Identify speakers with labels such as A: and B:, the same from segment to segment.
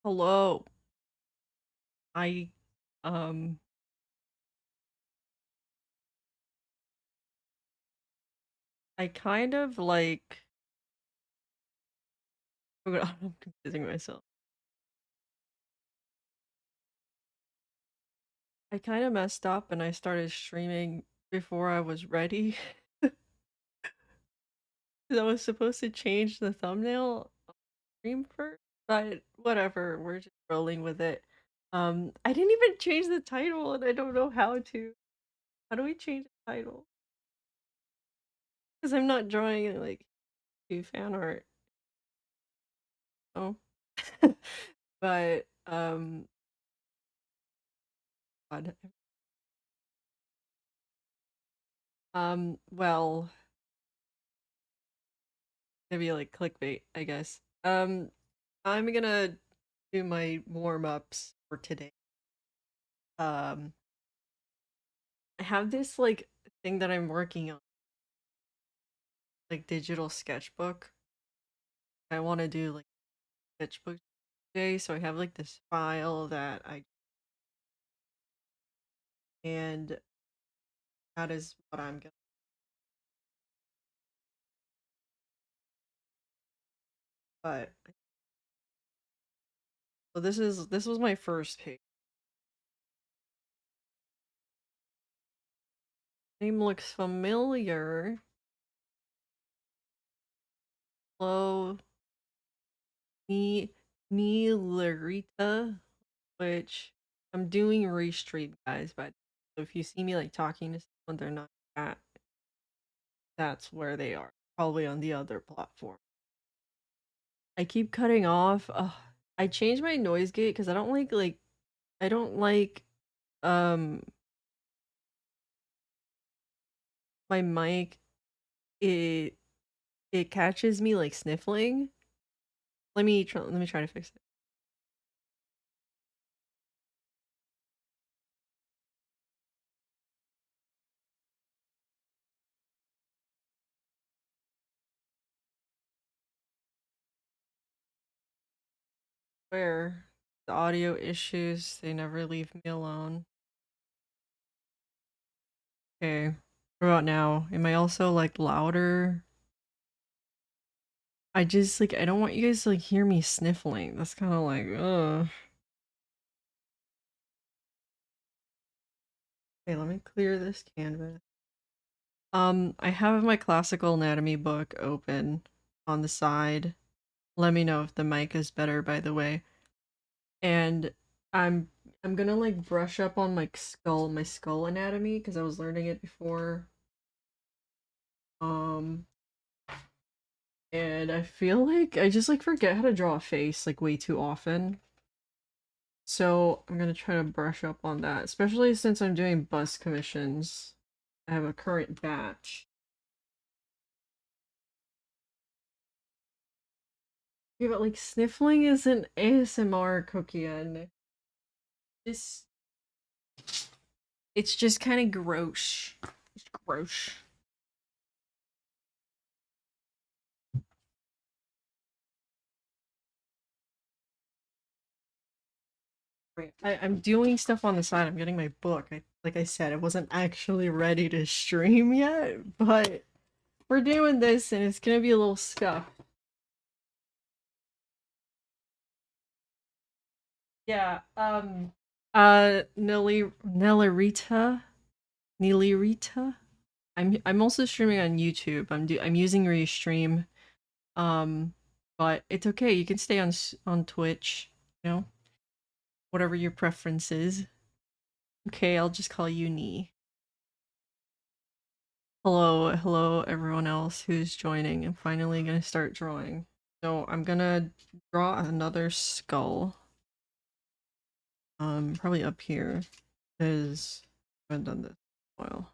A: Hello. I um I kind of like oh God, I'm confusing myself. I kind of messed up and I started streaming before I was ready. 'Cause I was supposed to change the thumbnail stream first, but whatever, we're just rolling with it. I didn't even change the title and I don't know how to. How do we change the title? Because I'm not drawing like new fan art. Oh. But God. Well, maybe like clickbait, I guess. I'm gonna do my warm-ups for today. Um, I have this like thing that I'm working on, like digital sketchbook. I want to do like sketchbook today, so I have like this file that I and that is what I'm gonna. But so this was my first page. Name looks familiar. Hello, Ni Larita, which I'm doing restream, guys. But so if you see me like talking to someone, they're not at. That's where they are. Probably on the other platform. I keep cutting off. I changed my noise gate because I don't like um my mic. It it catches me like sniffling. Let me try to fix it. Where the audio issues, they never leave me alone. Okay. What about now? Am I also like louder? I just like I don't want you guys to like hear me sniffling. That's kind of like Okay, let me clear this canvas. I have my classical anatomy book open on the side. Let me know if the mic is better, by the way. And I'm I'm gonna like brush up on my skull anatomy because I was learning it before. Um, and I feel like I just like forget how to draw a face like way too often. So I'm gonna try to brush up on that, especially since I'm doing bust commissions. I have a current batch. Yeah, but like sniffling is an ASMR cookie and this it's just kind of gross. It's gross. Right. I'm doing stuff on the side. I'm getting my book. Like I said, I wasn't actually ready to stream yet, but we're doing this and it's gonna be a little scuff. Yeah, Nelly Rita. I'm also streaming on YouTube. I'm using Restream. Um, but it's okay. You can stay on Twitch, you know, whatever your preference is. Okay, I'll just call you Nee. Hello everyone else who's joining. I'm finally gonna start drawing. So I'm gonna draw another skull. Probably up here, because I haven't done this in a while.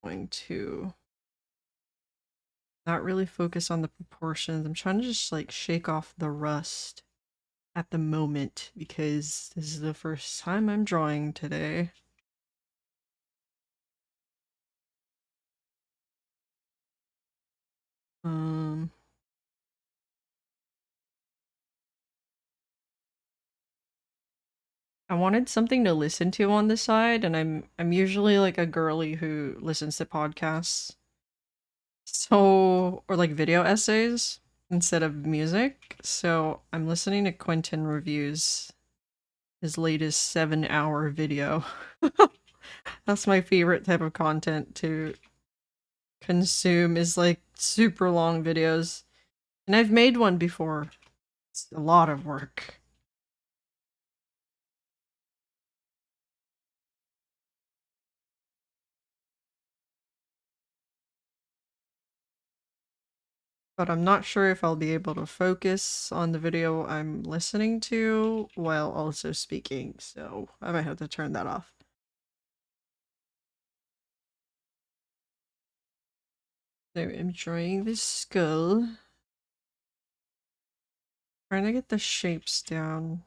A: Going to not really focus on the proportions. I'm trying to just like shake off the rust at the moment because this is the first time I'm drawing today. Um I wanted something to listen to on the side, and I'm usually like a girly who listens to podcasts. So, or like video essays instead of music. So, I'm listening to Quentin reviews his latest 7-hour video. That's my favorite type of content to consume is like super long videos. And I've made one before. It's a lot of work. But I'm not sure if I'll be able to focus on the video I'm listening to while also speaking, so I might have to turn that off. So I'm drawing this skull. Trying to get the shapes down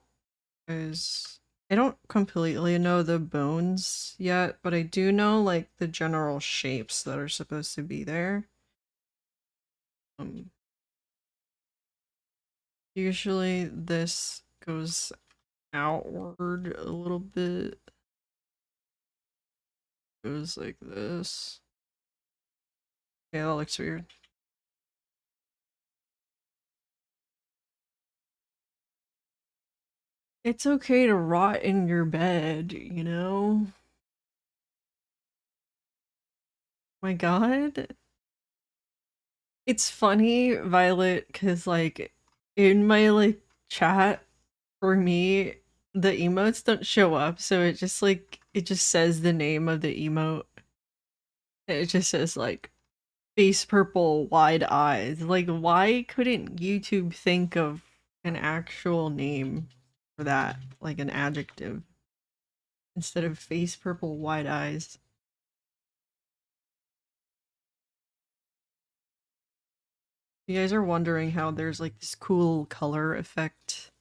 A: because I don't completely know the bones yet, but I do know like the general shapes that are supposed to be there. Um, Usually this goes outward a little bit. Goes like this. Yeah, that looks weird. It's okay to rot in your bed, you know? My god. It's funny, Violet, because, like, in my, like, chat, for me, the emotes don't show up, so it just, like, it just says the name of the emote. It just says, like, face purple, wide eyes. Like, why couldn't YouTube think of an actual name for that? Like, an adjective, instead of face purple, wide eyes? You guys are wondering how there's like this cool color effect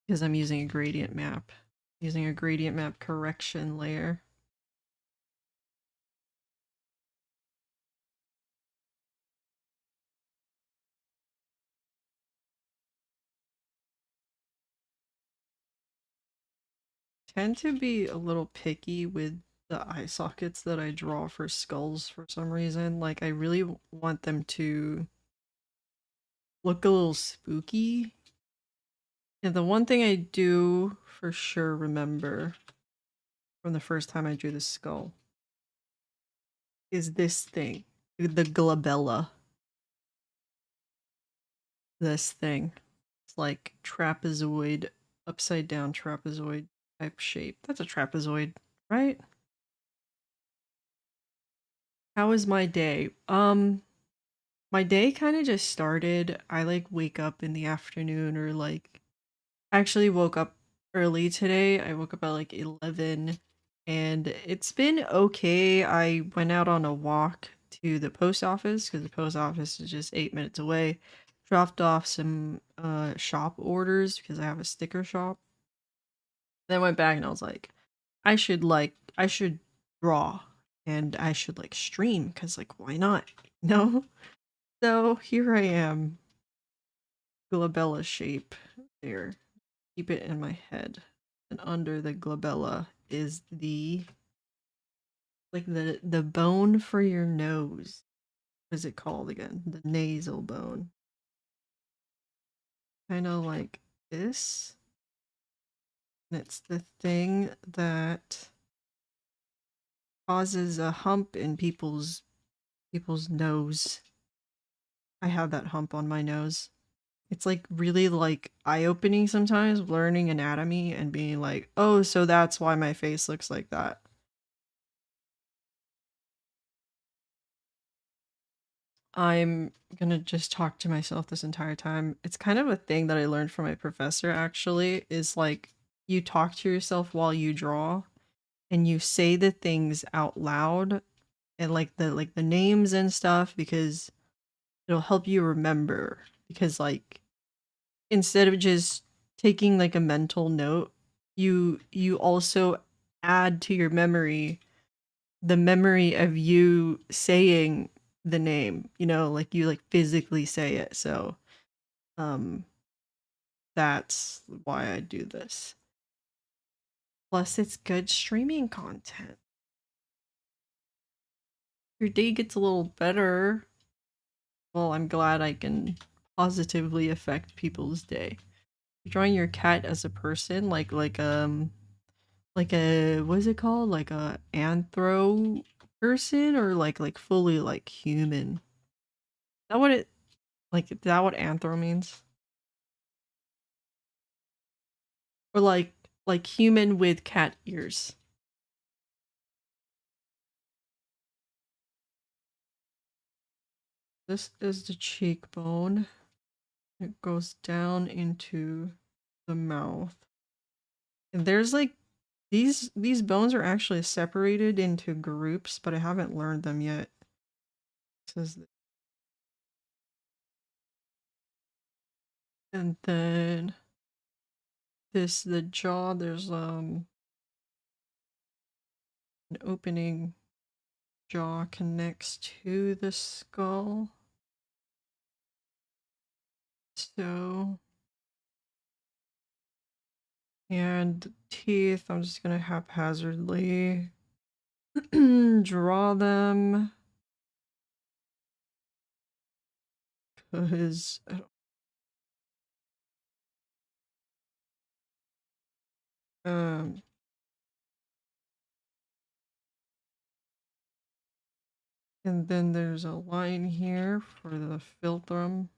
A: because I'm using a gradient map. Using a gradient map correction layer. Tend to be a little picky with the eye sockets that I draw for skulls for some reason. Like I really want them to look a little spooky. And the one thing I do for sure remember from the first time I drew the skull is this thing, the glabella. This thing. It's like trapezoid, upside down trapezoid type shape. That's a trapezoid, right? How was my day? My day kind of just started. I like wake up in the afternoon or like I actually woke up early today. I woke up at like 11 and it's been okay. I went out on a walk to the post office because the post office is just 8 minutes away. Dropped off some shop orders because I have a sticker shop. Then I went back and I was like, I should draw and I should like stream because like why not? No? So here I am, glabella shape there. Keep it in my head. And under the glabella is the like the bone for your nose. What is it called again? The nasal bone. Kind of like this. And it's the thing that causes a hump in people's nose. I have that hump on my nose. It's like really like eye-opening sometimes learning anatomy and being like, "Oh, so that's why my face looks like that." I'm gonna just talk to myself this entire time. It's kind of a thing that I learned from my professor actually, is like you talk to yourself while you draw and you say the things out loud and like the names and stuff because it'll help you remember because like instead of just taking like a mental note, you also add to your memory the memory of you saying the name, you know, like you like physically say it. So, um that's why I do this. Plus, it's good streaming content. Your day gets a little better. Well, I'm glad I can positively affect people's day. You're drawing your cat as a person, like a what is it called? Like a anthro person or like fully like human. Is that what it like is that what anthro means? Or like human with cat ears. This is the cheekbone. It goes down into the mouth. And there's like these bones are actually separated into groups, but I haven't learned them yet. It says and then this the jaw, there's an opening jaw connects to the skull. So and teeth, I'm just gonna haphazardly draw them because um and then there's a line here for the philtrum,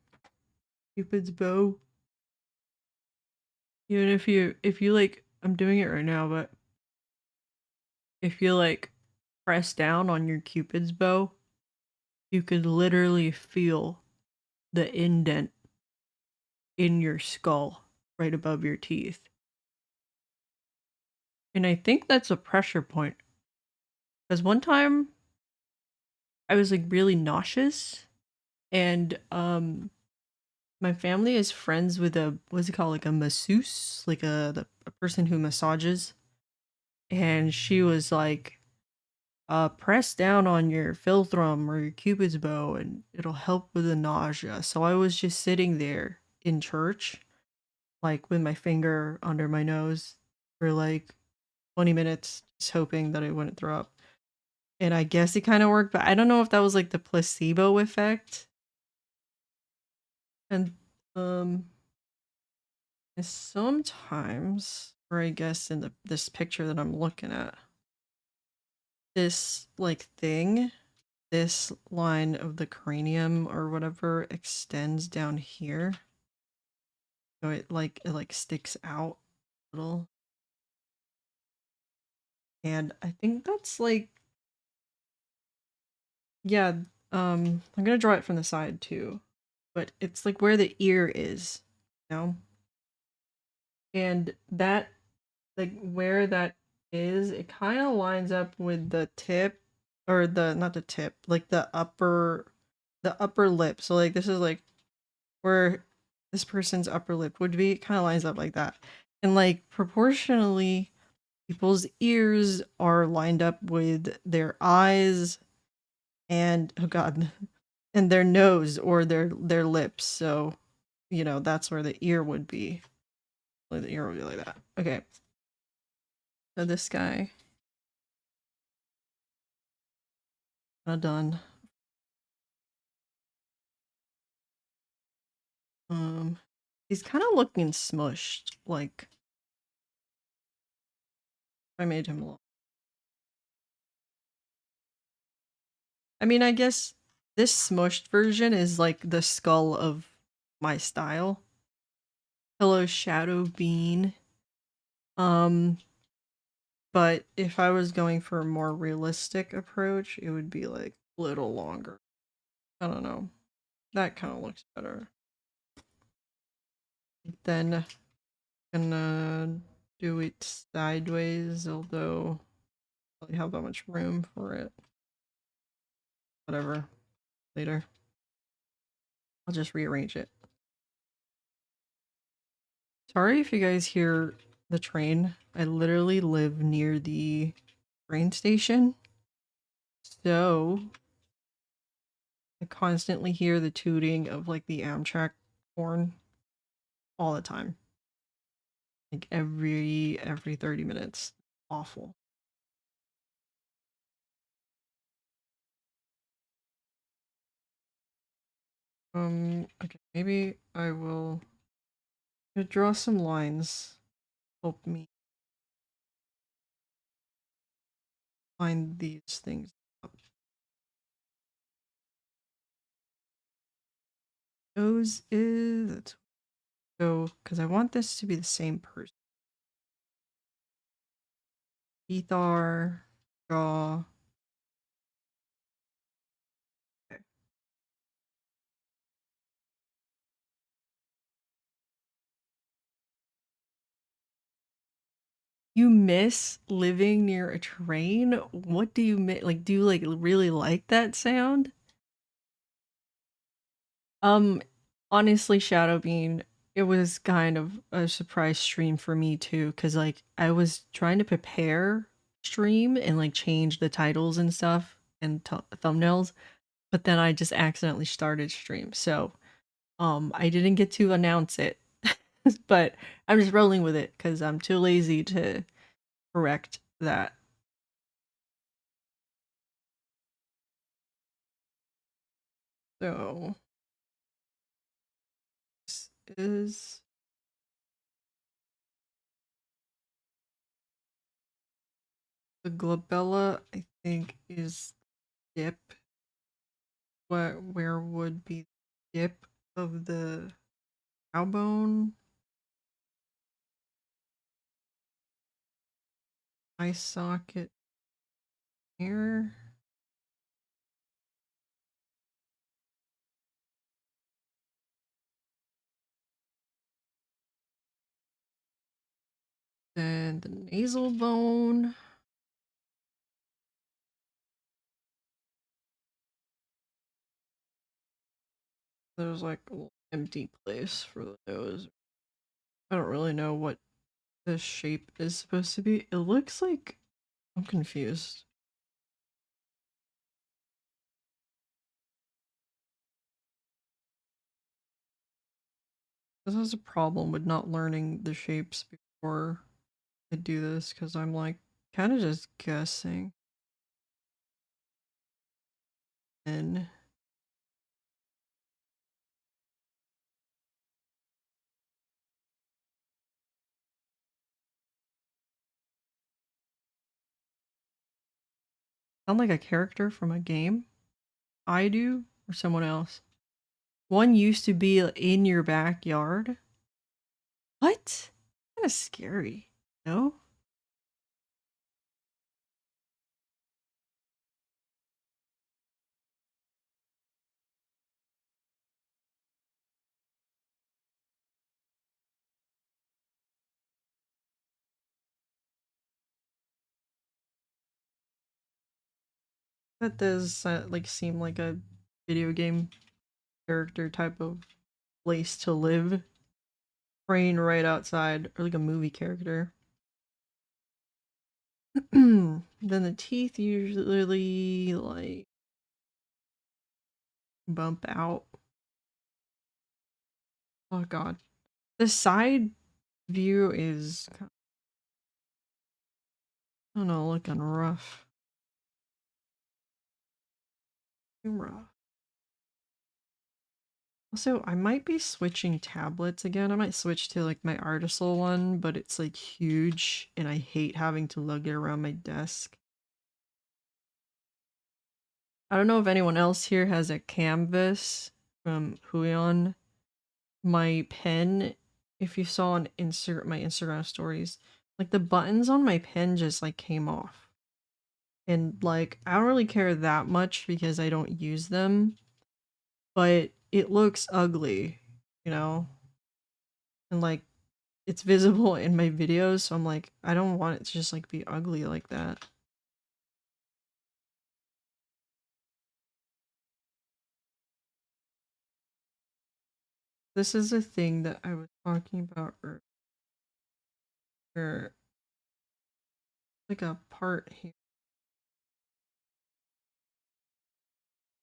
A: Cupid's bow. Even if you like, I'm doing it right now, but if you like press down on your Cupid's bow, you could literally feel the indent in your skull right above your teeth. And I think that's a pressure point. Because one time I was like really nauseous and my family is friends with a what's it called, like a masseuse, like a person who massages, and she was like, press down on your philtrum or your cupid's bow and it'll help with the nausea. So I was just sitting there in church, like with my finger under my nose for like 20 minutes, just hoping that I wouldn't throw up. And I guess it kind of worked, but I don't know if that was like the placebo effect. And um sometimes, or I guess in this picture that I'm looking at, this like thing, this line of the cranium or whatever extends down here. So it like sticks out a little. And I think that's like yeah, I'm gonna draw it from the side too. But it's like where the ear is, you know? And that like where that is, it kind of lines up with the tip or the not the tip, like the upper lip. So like this is like where this person's upper lip would be. It kind of lines up like that. And like proportionally, people's ears are lined up with their eyes and oh god, and their nose or their lips. So, you know, that's where the ear would be. Like the ear would be like that. Okay. So this guy not done. Um he's kind of looking smushed, like I made him look. I mean, I guess this smushed version is like the skull of my style. Hello, Shadow Bean. Um, but if I was going for a more realistic approach, it would be like a little longer. I don't know. That kind of looks better. Then gonna do it sideways, although I don't really have that much room for it. Whatever. Later. I'll just rearrange it. Sorry if you guys hear the train. I literally live near the train station. So I constantly hear the tooting of like the Amtrak horn all the time. Like every 30 minutes. awful. Okay, maybe I will draw some lines. Help me find these things up. Those is so because I want this to be the same person. Ethar, draw. Okay. You miss living near a train? What do you miss? Like, do you like really like that sound? Um, Honestly, Shadow Bean, it was kind of a surprise stream for me too, because like I was trying to prepare stream and like change the titles and stuff and thumbnails, but then I just accidentally started stream. So, I didn't get to announce it, but I'm just rolling with it because I'm too lazy to correct that. So, this is the glabella, I think, is dip. Where would be the dip of the cowbone? Eye socket here. Then the nasal bone. There's like a little empty place for the nose. I don't really know what this shape is supposed to be. It looks like I'm confused. This is a problem with not learning the shapes before I do this because I'm like kind of just guessing. And sound like a character from a game. I do or someone else. One used to be in your backyard. What? Kind of scary. No? That does like seem like a video game character type of place to live. Train right outside, or like a movie character. Then the teeth usually like bump out. Oh god. The side view is, I don't know, looking rough. Too rough. Also, I might be switching tablets again. I might switch to like my Artisol one, but it's like huge and I hate having to lug it around my desk. I don't know if anyone else here has a canvas from Huion. My pen, if you saw on my Instagram stories, like the buttons on my pen just like came off. And like I don't really care that much because I don't use them, but it looks ugly, you know? And like it's visible in my videos, so I'm like, I don't want it to just like be ugly like that. This is a thing that I was talking about earlier, like a part here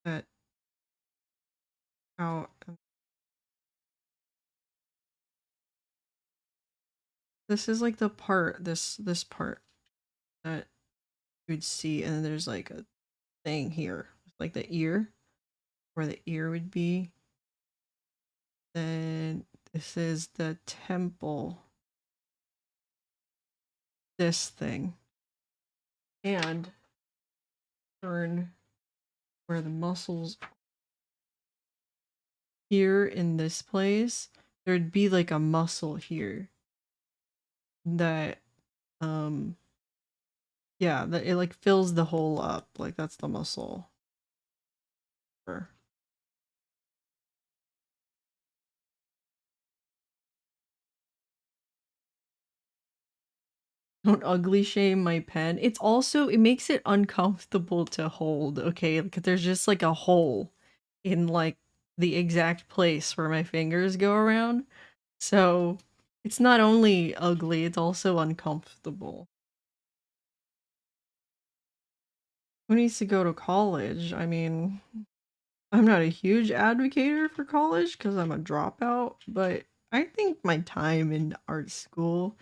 A: that out. This is like the part, this part. that you'd see, and then there's like a thing here, like the ear, where the ear would be. Then this is the temple, this thing, and turn where the muscles here in this place, there'd be like a muscle here that um yeah, that it like fills the hole up. Like that's the muscle. Sure. Don't ugly shame my pen. It's also it makes it uncomfortable to hold, okay? Like there's just like a hole in like the exact place where my fingers go around. So it's not only ugly, it's also uncomfortable. Who needs to go to college? I mean, I'm not a huge advocate for college because I'm a dropout, but I think my time in art school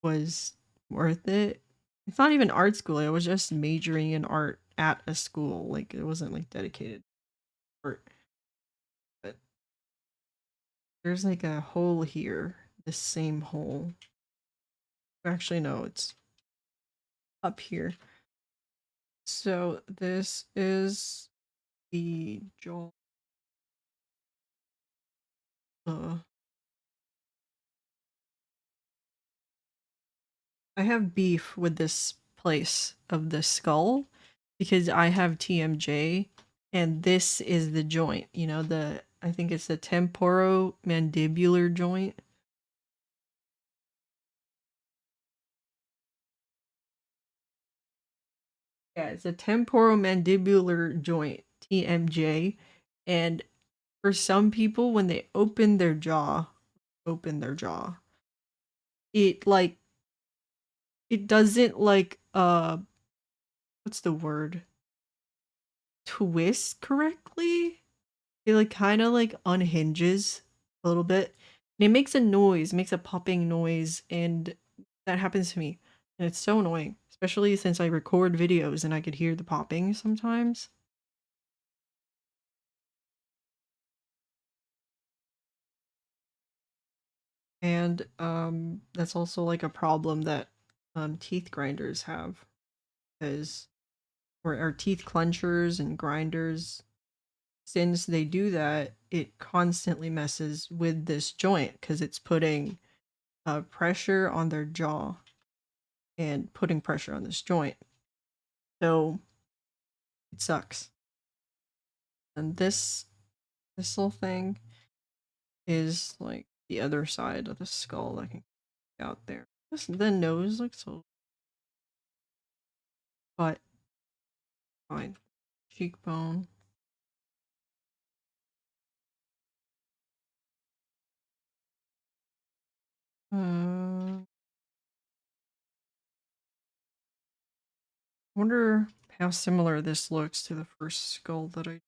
A: was worth it. It's not even art school, I was just majoring in art at a school. Like, it wasn't like dedicated art. But there's like a hole here, this same hole. Actually, no, it's up here. So, this is the jaw. Uh, I have beef with this place of the skull because I have TMJ and this is the joint, you know, the I think it's the temporomandibular joint. Yeah, it's a temporomandibular joint, TMJ. And for some people when they open their jaw, it like it doesn't like what's the word? Twist correctly? It like kind of like unhinges a little bit. And it makes a noise, makes a popping noise, and that happens to me. And it's so annoying, especially since I record videos and I could hear the popping sometimes. And that's also like a problem that teeth grinders have, because or our teeth clenchers and grinders, since they do that, it constantly messes with this joint because it's putting pressure on their jaw and putting pressure on this joint. So it sucks. And this little thing is like the other side of the skull that can get out there. This the nose looks so, but fine. Cheekbone. I wonder how similar this looks to the first skull that I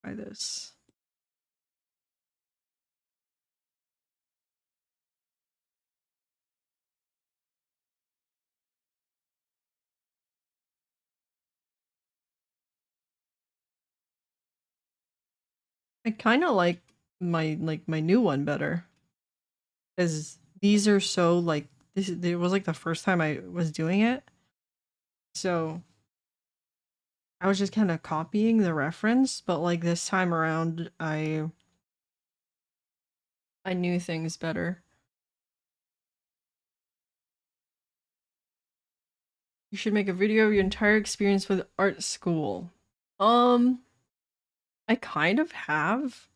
A: try this. I kind of like my new one better because these are so like this. It was like the first time I was doing it, so I was just kind of copying the reference. But like this time around, I knew things better. You should make a video of your entire experience with art school. Um, I kind of have.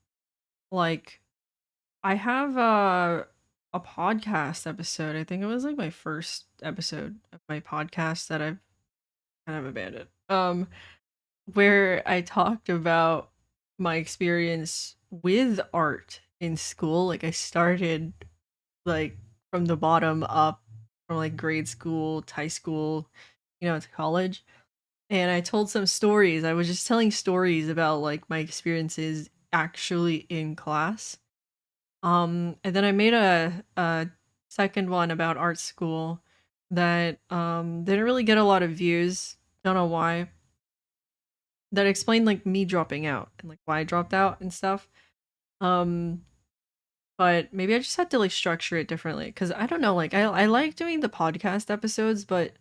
A: Like, I have a podcast episode. I think it was like my first episode of my podcast that I've kind of abandoned. Where I talked about my experience with art in school. Like I started like from the bottom up from like grade school to high school, to college. and I told some stories. I was just telling stories about like my experiences actually in class. And then I made a second one about art school that didn't really get a lot of views. Don't know why. That explained like me dropping out and like why I dropped out and stuff. Um, but maybe I just had to like structure it differently because I don't know. Like I like doing the podcast episodes, but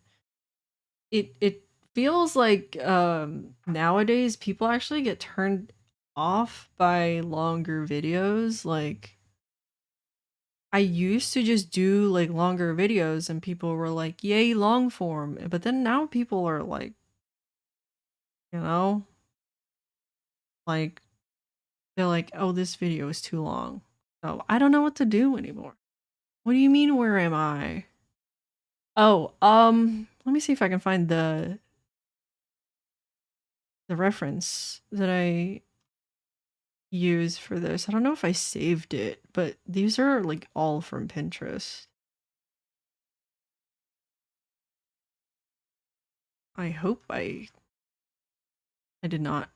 A: it feels like nowadays people actually get turned off by longer videos. Like I used to just do like longer videos and people were like, "Yay, long form." But then now people are like, you know, like they're like, "Oh, this video is too long." So I don't know what to do anymore. What do you mean, where am I? Oh, let me see if I can find the reference that I use for this. I don't know if I saved it, but these are like all from Pinterest. I hope I did not.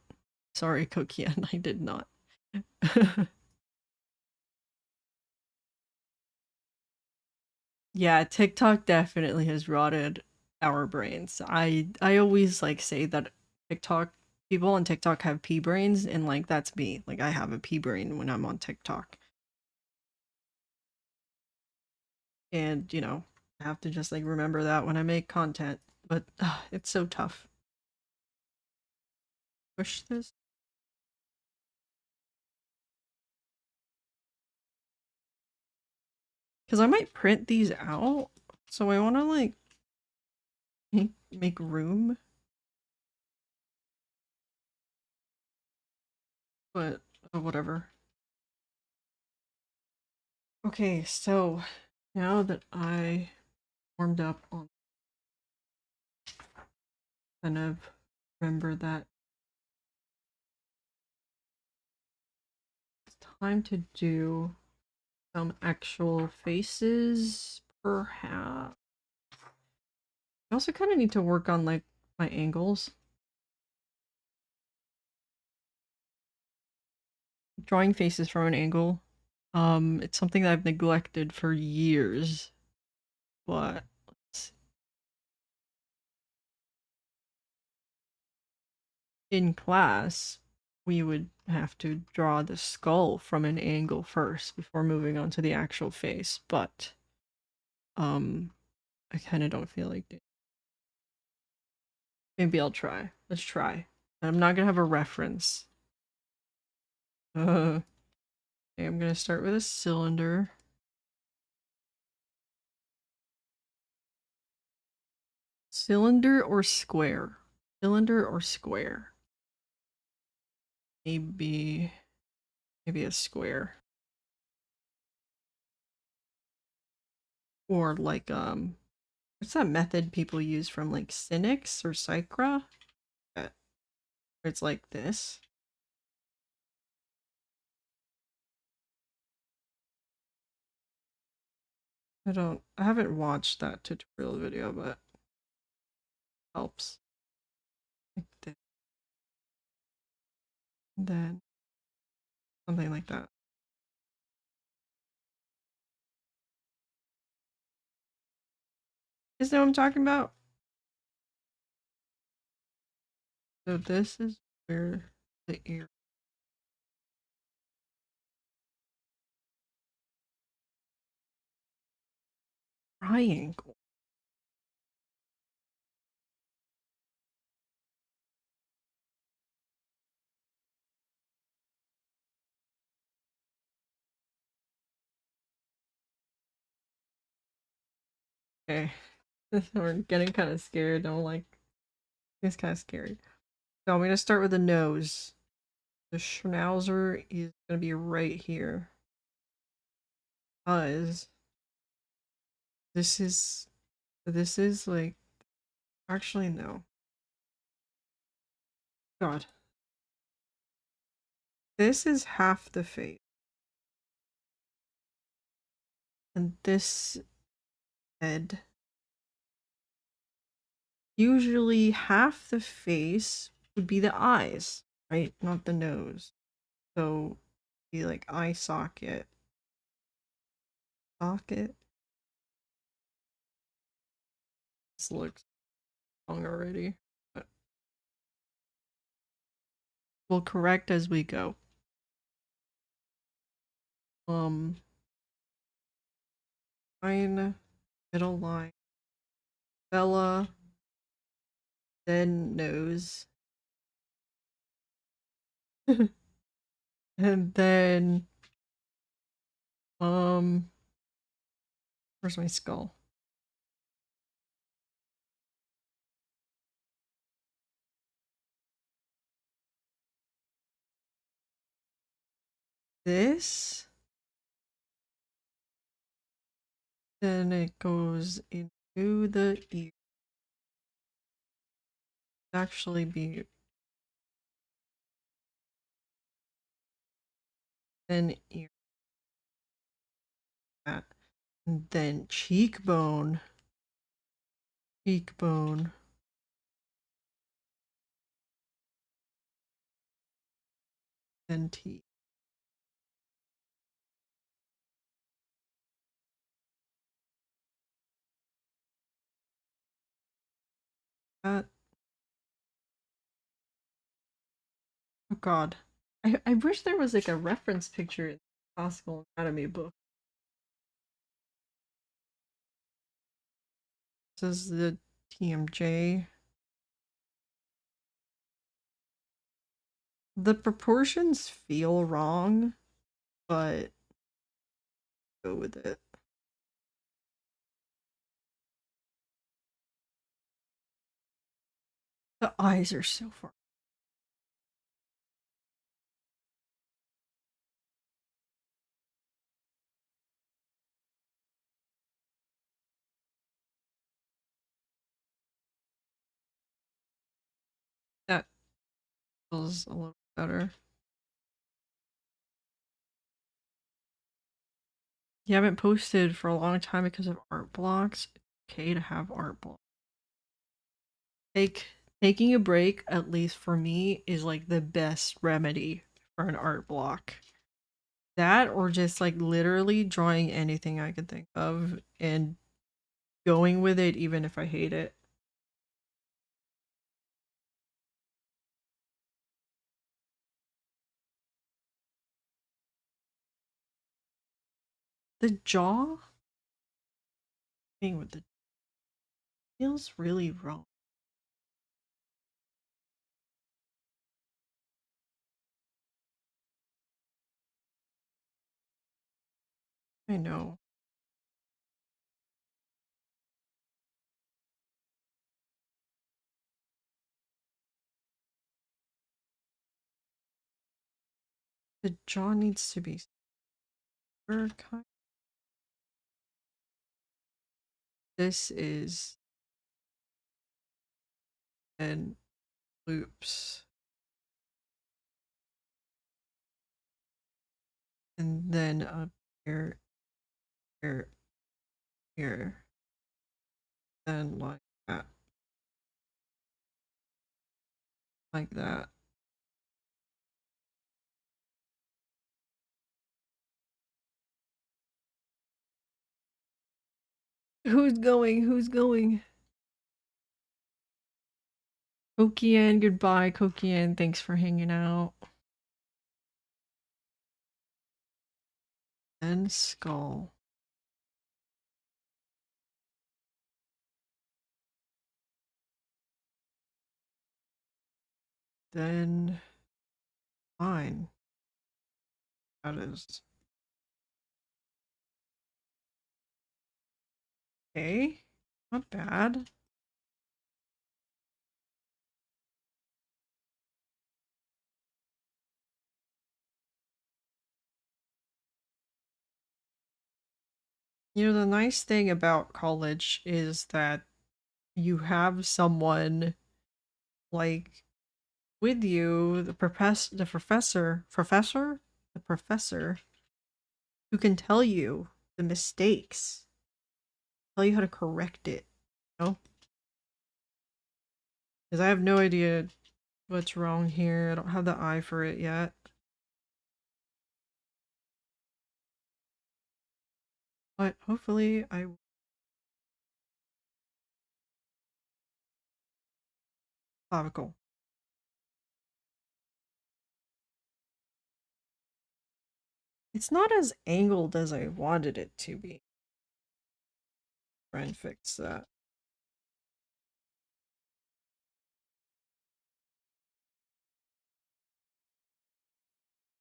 A: Sorry, Kokian, I did not. Yeah, TikTok definitely has rotted our brains. I always like say that TikTok people on TikTok have pea brains and like that's me. Like I have a pea brain when I'm on TikTok. And, I have to just like remember that when I make content. But it's so tough. Push this because I might print these out. So I want to like make room, but whatever. Okay, so now that I warmed up on kind of remember that it's time to do some actual faces, perhaps. I also kind of need to work on like my angles. Drawing faces from an angle. It's something that I've neglected for years, but in class, we would have to draw the skull from an angle first before moving on to the actual face, but um I kind of don't feel like it. Maybe I'll try. Let's try. I'm not gonna have a reference. Okay, I'm gonna start with a cylinder. Cylinder or square? Cylinder or square? Maybe a square. Or like what's that method people use from like Cynics or Psychra? Where it's like this. I haven't watched that tutorial video, but it helps. Like this. And then something like that. Is that what I'm talking about? So this is where the ear triangle. Okay. We're getting kind of scared. I'm like, it's kind of scary. So I'm gonna start with the nose. The schnauzer is gonna be right here. Because this is like actually no. God. This is half the face. And this head usually half the face would be the eyes, right? Not the nose. So be like eye socket. Socket? This looks wrong already. But we'll correct as we go. Um line, middle line. Bella, then nose. And then where's my skull? This, then it goes into the ear. Actually be then ear, that, and then cheekbone, cheekbone, then teeth. That, oh god, I wish there was like a reference picture in the classical anatomy book. This is the TMJ. The proportions feel wrong, but go with it. The eyes are so far. That feels a little better. You haven't posted for a long time because of art blocks. It's okay to have art blocks. Taking a break, at least for me, is like the best remedy for an art block. That or just like literally drawing anything I could think of and going with it even if I hate it. The jaw thing with the feels really wrong. I know. The jaw needs to be kind. This is and loops. And then up here, here, here. Then like that. Like that. Who's going? Who's going? Kokian, goodbye, Kokian. Thanks for hanging out. And skull. Then fine. That is okay. Not bad. You know, the nice thing about college is that you have someone like with you, the professor who can tell you the mistakes, tell you how to correct it. You know? Because I have no idea what's wrong here. I don't have the eye for it yet. But hopefully I clavicle. It's not as angled as I wanted it to be. Try and fix that.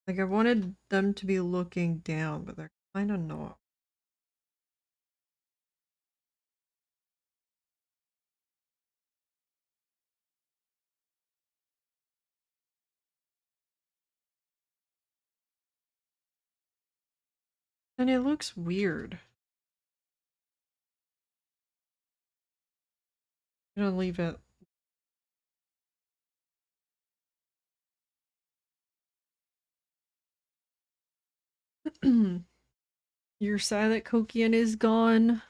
A: Like I wanted them to be looking down, but they're kind of not. And it looks weird. I'm gonna leave it. You're sad that Kokian is gone.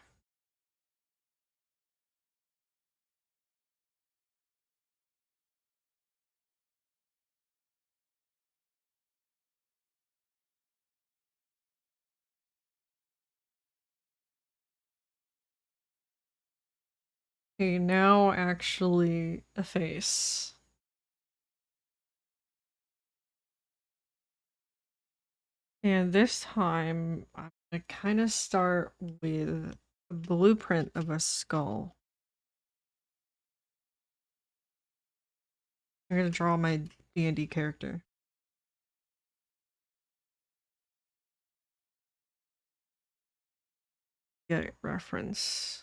A: Okay, now actually a face. And this time, I'm gonna kind of start with a blueprint of a skull. I'm gonna draw my D&D character. Get it, reference.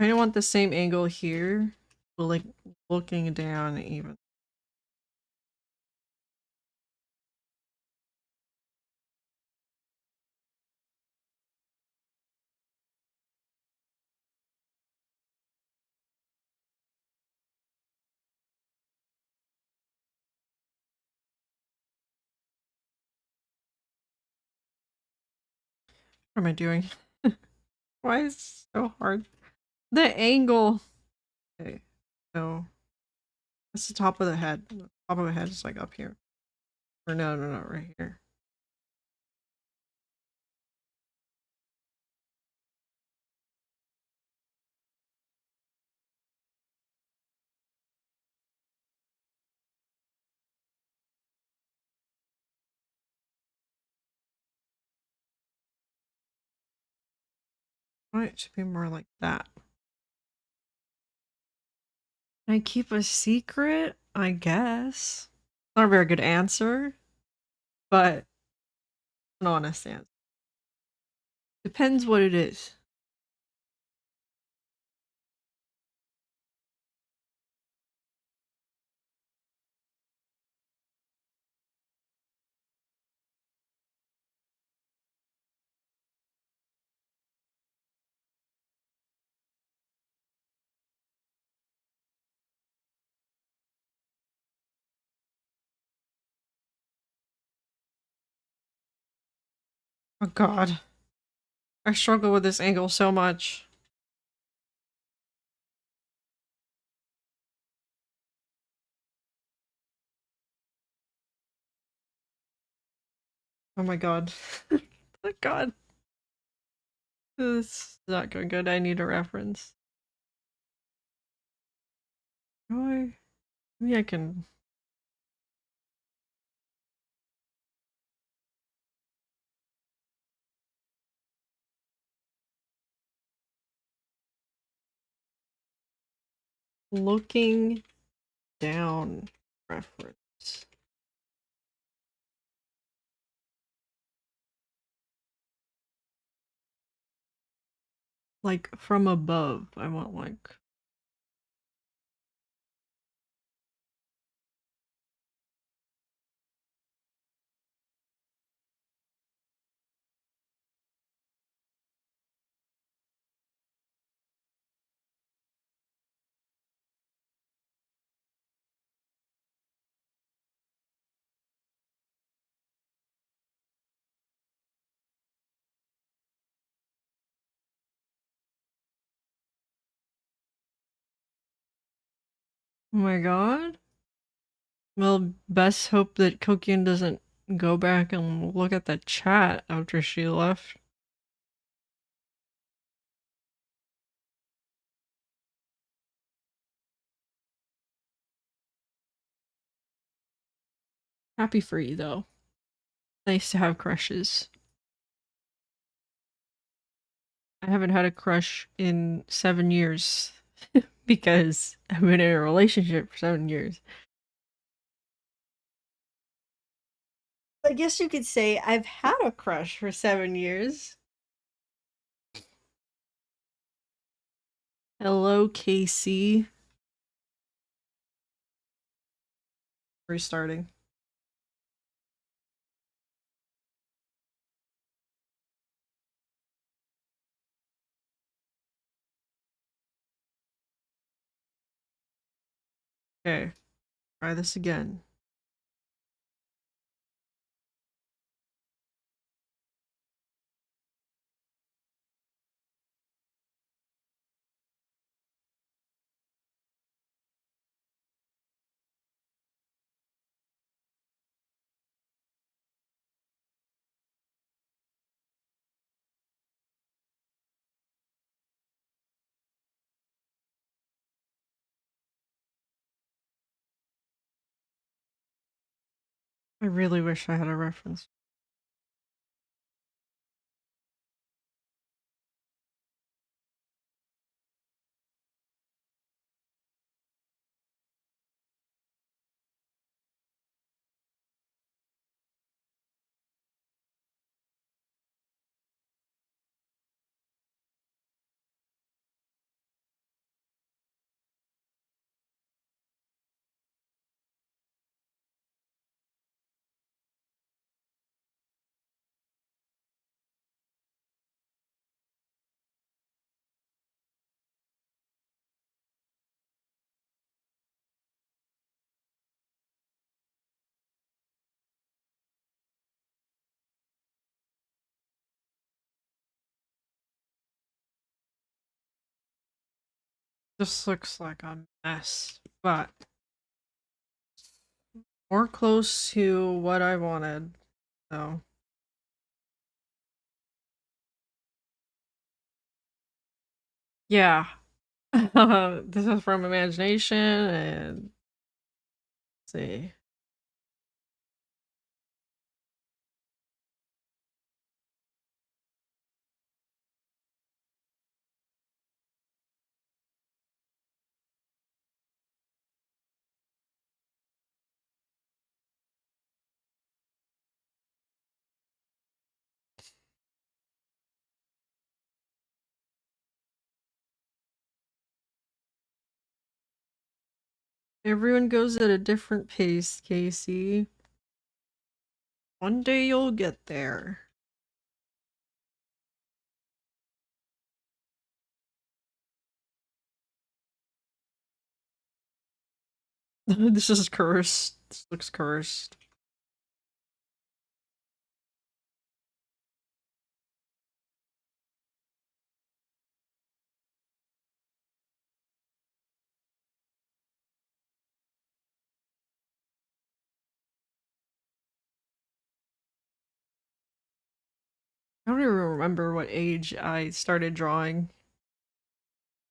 A: I don't want the same angle here, but like looking down even. What am I doing? Why is it so hard? The angle. Okay, so that's the top of the head. The top of the head is like up here. Or no, no, no, right here. Right, it should be more like that. Can I keep a secret? I guess. Not a very good answer, but an honest answer. Depends what it is. Oh god. I struggle with this angle so much. Oh my god. Oh god. This is not going good. I need a reference. Maybe I can. Looking down reference. Like from above. I want like. Oh my god. Well, best hope that Kokian doesn't go back and look at the chat after she left. Happy for you though. Nice to have crushes. I haven't had a crush in 7 years because I've been in a relationship for 7 years. I guess you could say I've had a crush for 7 years. Hello, KC. Restarting. Okay, try this again. I really wish I had a reference. This looks like a mess, but more close to what I wanted. So, yeah. This is from imagination and let's see. Everyone goes at a different pace, Casey. One day you'll get there. This is cursed. This looks cursed. I don't even remember what age I started drawing.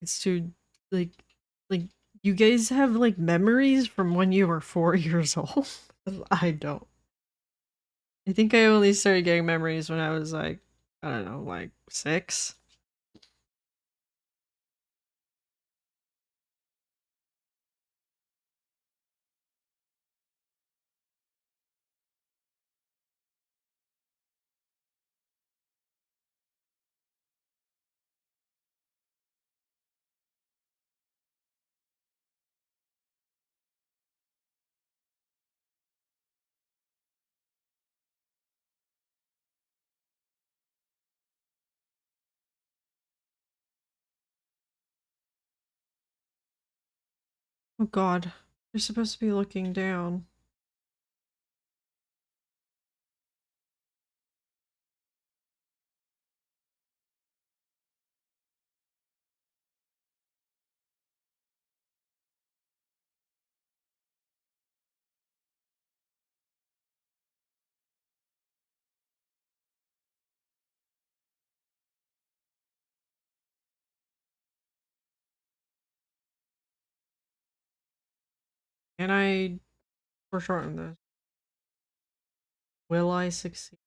A: It's too like like you guys have like memories from when you were 4 years old. I don't. I think I only started getting memories when I was like, I don't know, like 6. Oh god. You're supposed to be looking down. Can I foreshorten this? Will I succeed?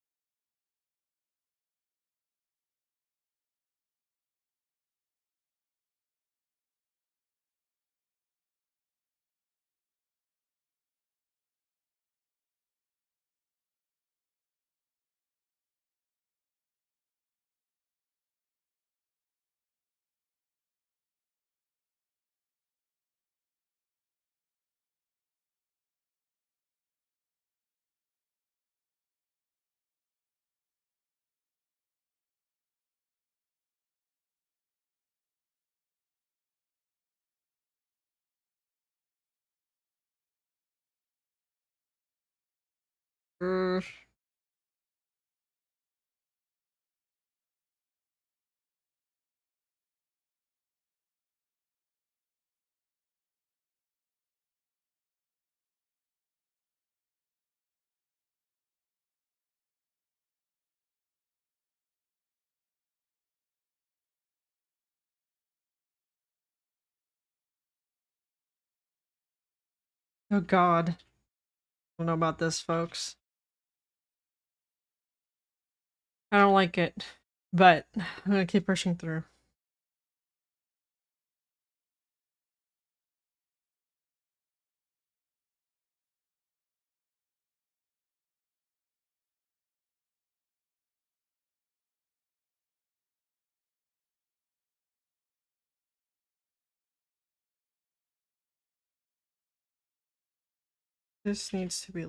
A: Uh, oh god. I don't know about this, folks. I don't like it, but I'm gonna keep pushing through. This needs to be.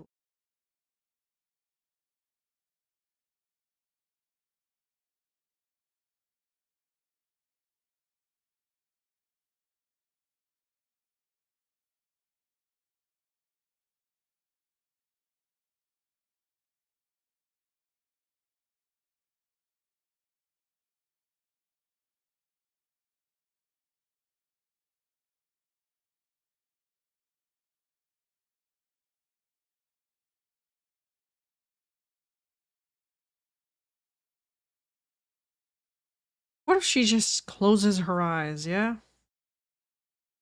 A: What if she just closes her eyes, yeah?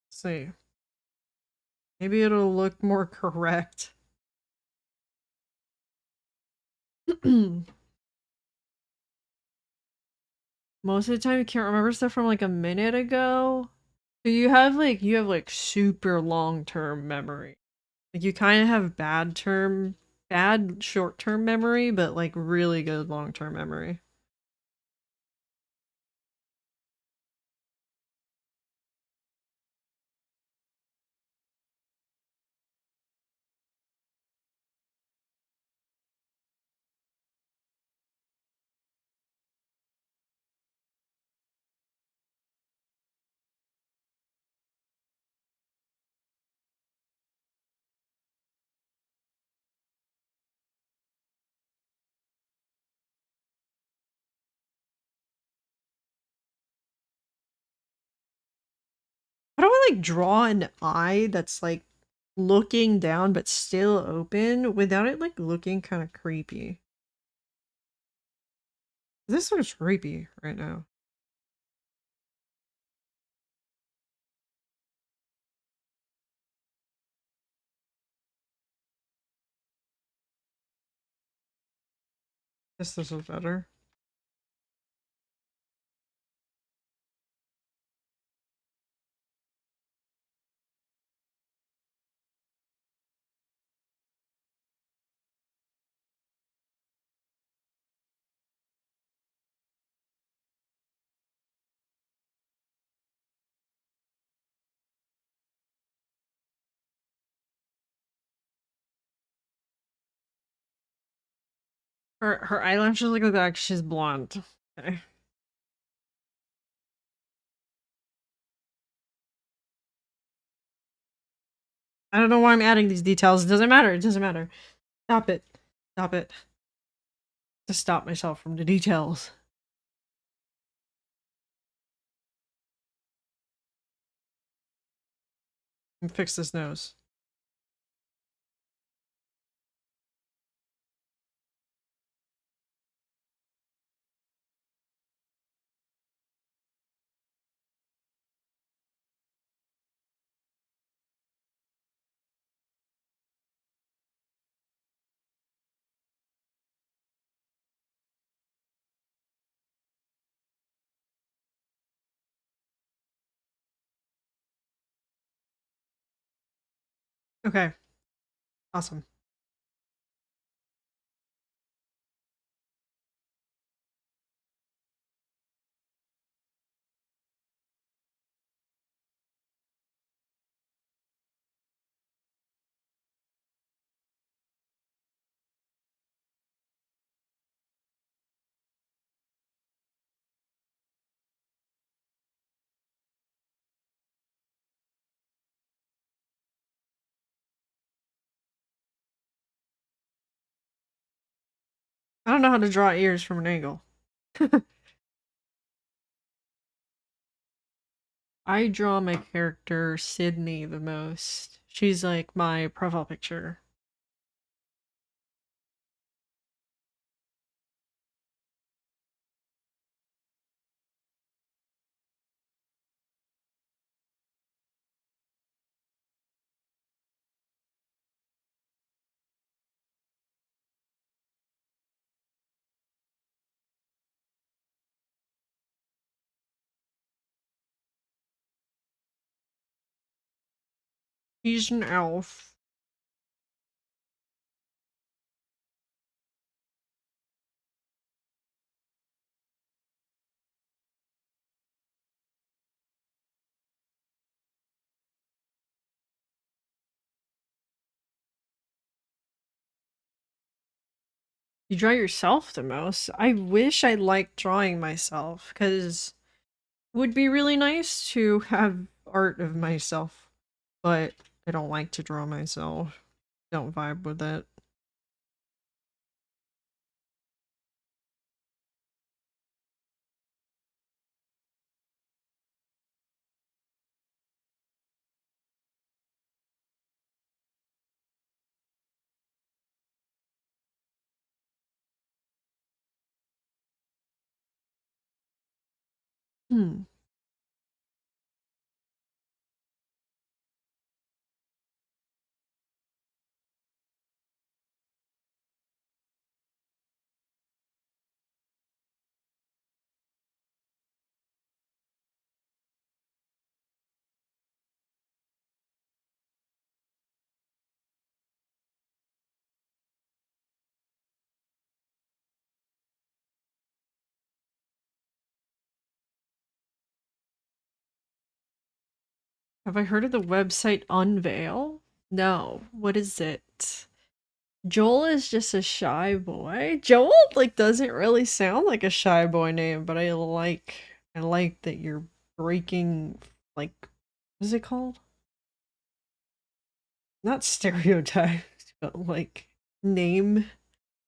A: Let's see. Maybe it'll look more correct. Most of the time you can't remember stuff from like a minute ago. So you have like super long-term memory. Like you kind of have bad short-term memory, but like really good long-term memory. How do I like draw an eye that's like looking down but still open without it like looking kind of creepy? This looks creepy right now. This is better. Her eyelashes look like she's blonde. Okay. I don't know why I'm adding these details. It doesn't matter. It doesn't matter. Stop it. Stop it. To stop myself from the details. And fix this nose. Okay, awesome. I don't know how to draw ears from an angle. I draw my character Sydney the most. She's like my profile picture. She's an elf. You draw yourself the most. I wish I liked drawing myself, because it would be really nice to have art of myself, but I don't like to draw myself. Don't vibe with it. Hmm. Have I heard of the website Unveil? No. What is it? Joel is just a shy boy. Joel like doesn't really sound like a shy boy name, but I like that you're breaking, like, what is it called? Not stereotypes, but like name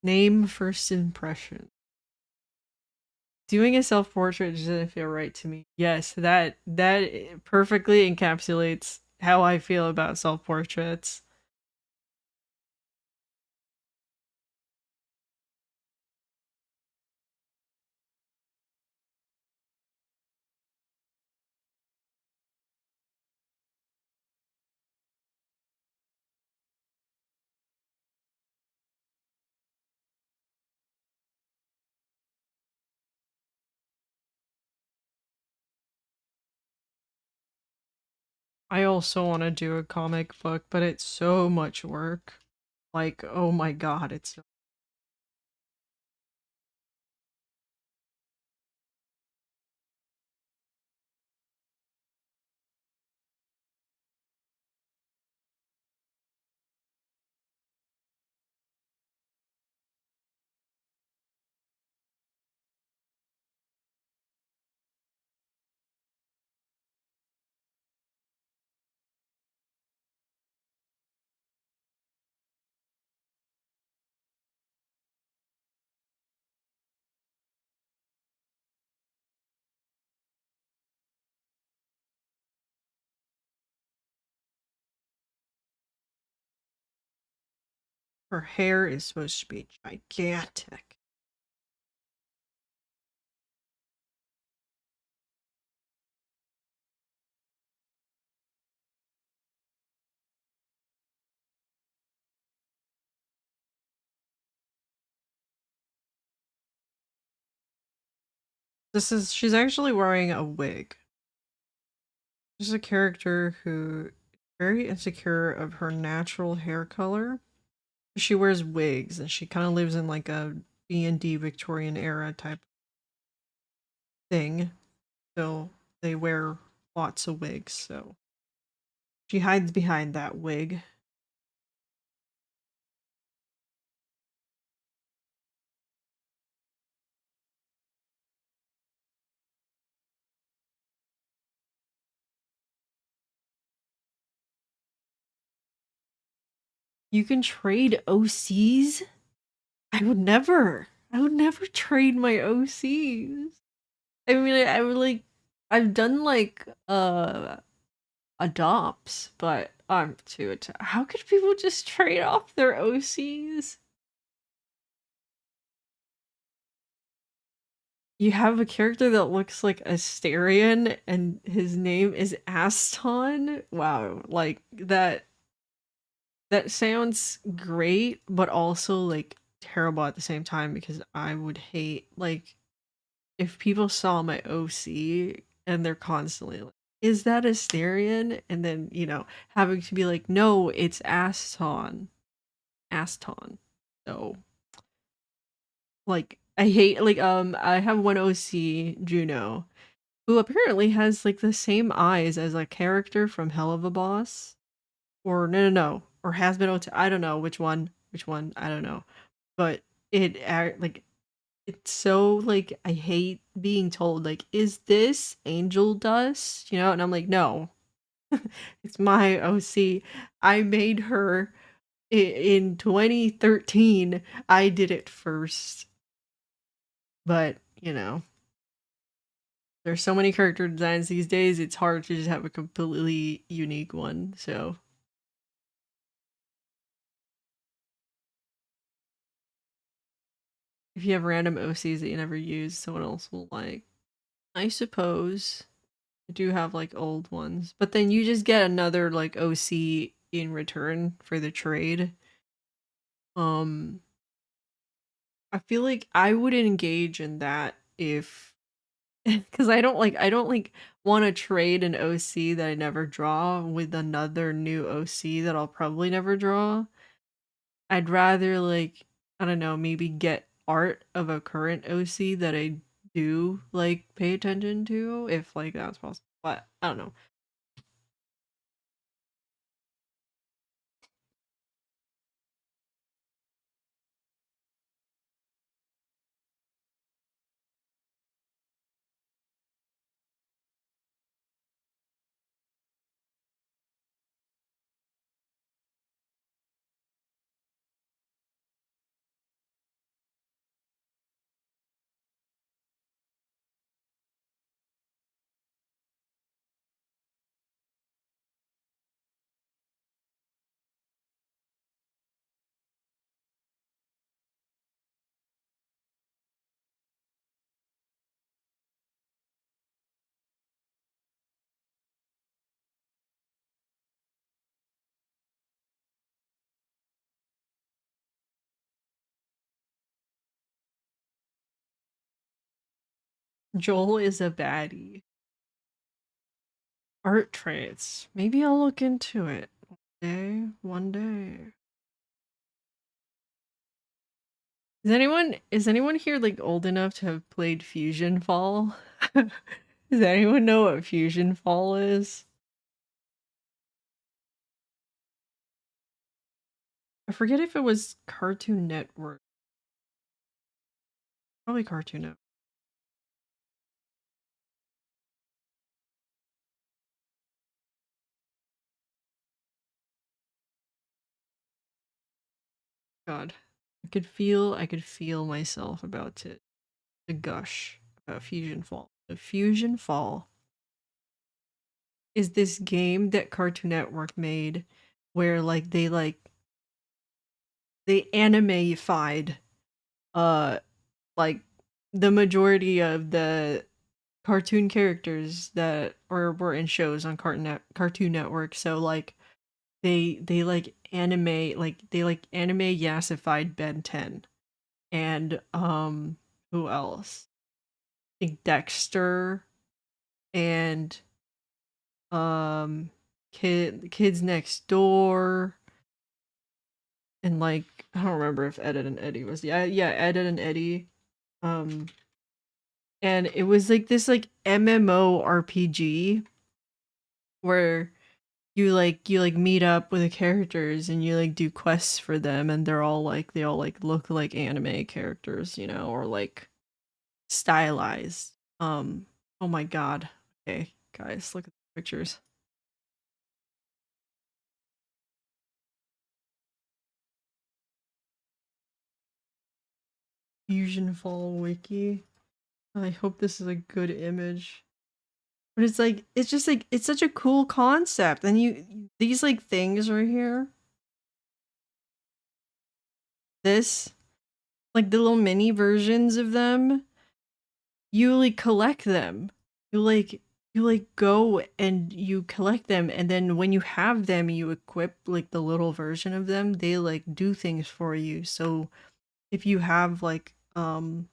A: name first impression. Doing a self portrait just didn't feel right to me. Yes, that perfectly encapsulates how I feel about self portraits. I also want to do a comic book, but it's so much work. Like, oh my god, it's her hair is supposed to be gigantic. She's actually wearing a wig. This is a character who very insecure of her natural hair color. She wears wigs and she kind of lives in like a D&D Victorian era type thing. So they wear lots of wigs. So she hides behind that wig. You can trade OCs? I would never. I would never trade my OCs. I mean, I would like I've done like adopts, but I'm too how could people just trade off their OCs? You have a character that looks like Asterion and his name is Aston. Wow, like that sounds great, but also like terrible at the same time because I would hate like if people saw my OC and they're constantly like, is that Asterion? And then, having to be like, no, it's Aston. Aston. So like I hate like I have one OC, Juno, who apparently has like the same eyes as a character from Hell of a Boss. Or no. Or has been I don't know which one. Which one? I don't know. But like it's so like I hate being told like is this angel dust? And I'm like no. It's my OC. I made her in 2013. I did it first. But, there's so many character designs these days, it's hard to just have a completely unique one. So, if you have random OCs that you never use, someone else will like. I suppose I do have like old ones, but then you just get another like OC in return for the trade. Um, I feel like I wouldn't engage in that if because I don't like want to trade an OC that I never draw with another new OC that I'll probably never draw. I'd rather like I don't know, maybe get art of a current OC that I do like pay attention to if like that's possible. But I don't know. Joel is a baddie. Art traits. Maybe I'll look into it. One day. Is anyone here like old enough to have played Fusion Fall? Does anyone know what Fusion Fall is? I forget if it was Cartoon Network. Probably Cartoon Network. God. I could feel myself about to gush about Fusion Fall. The Fusion Fall is this game that Cartoon Network made where they animified uh like the majority of the cartoon characters that were in shows on Cartoon Network. So like they like anime yassified Ben 10 and who else? I think Dexter and um Kids Next Door, and like I don't remember if Ed, Edd and Eddie was, yeah, Ed, Edd and Eddie. Um, and it was like this like MMO RPG where you meet up with the characters and you like do quests for them, and they all like look like anime characters, you know, or like stylized. Oh my god. Okay, guys, look at the pictures. Fusion Fall Wiki. I hope this is a good image. But it's just like it's such a cool concept. And these like things right here. This like the little mini versions of them, you like collect them. You like you like go and you collect them, and then when you have them you equip like the little version of them. They like do things for you. So if you have like oh,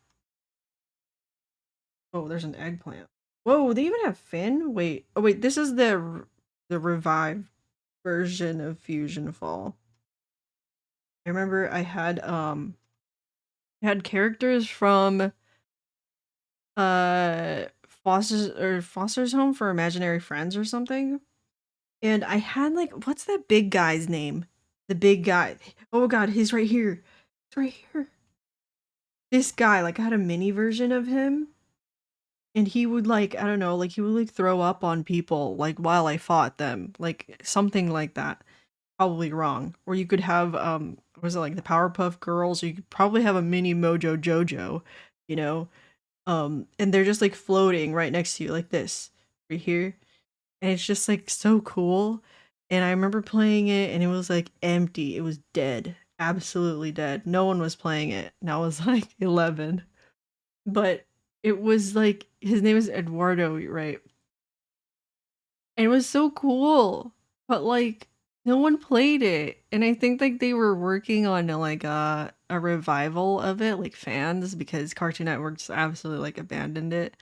A: there's an eggplant. Whoa, they even have Finn? Wait. Oh wait, this is the revived version of Fusion Fall. I remember I had characters from Foster's Home for Imaginary Friends or something. And I had like what's that big guy's name? The big guy. Oh god, he's right here. He's right here. This guy, like I had a mini version of him, and he would like I don't know, like he would like throw up on people like while I fought them, like something like that. Probably wrong. Or you could have was it like the Powerpuff Girls? Or you could probably have a mini Mojo Jojo, you know, and they're just like floating right next to you like this right here, and it's just like so cool. And I remember playing it, and it was like empty. It was dead, absolutely dead. No one was playing it, and I was like 11, but it was like his name is Eduardo, right? And it was so cool, but like no one played it, and I think like they were working on like a revival of it, like fans, because Cartoon Network just absolutely like abandoned it.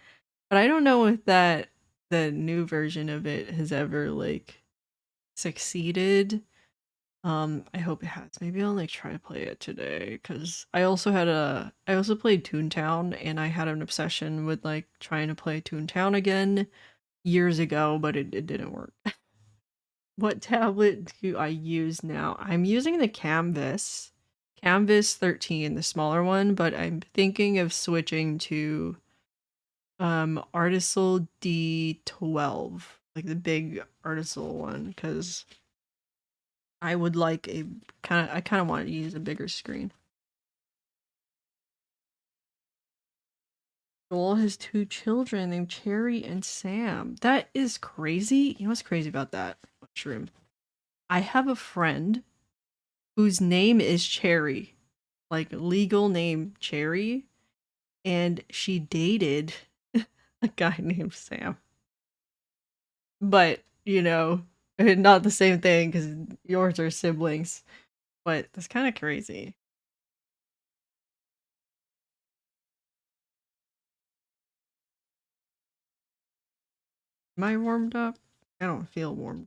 A: But I don't know if that the new version of it has ever like succeeded. I hope it has. Maybe I'll like try to play it today, because I also played Toontown, and I had an obsession with like trying to play Toontown again years ago, but it didn't work. What tablet do I use now? I'm using the Canvas 13, the smaller one, but I'm thinking of switching to Article D12, like the big Article one, because I would like a I kind of want to use a bigger screen. Joel has two children named Cherry and Sam. That is crazy. You know what's crazy about that? Mushroom. I have a friend whose name is Cherry, like legal name Cherry, and she dated a guy named Sam. But, you know, not the same thing because yours are siblings. But that's kind of crazy. Am I warmed up? I don't feel warmed.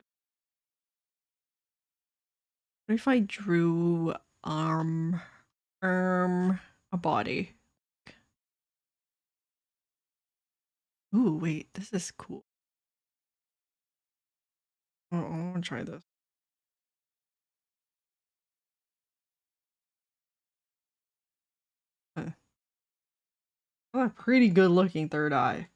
A: What if I drew um a body? Ooh, wait, this is cool. I want to try this. A pretty good looking third eye.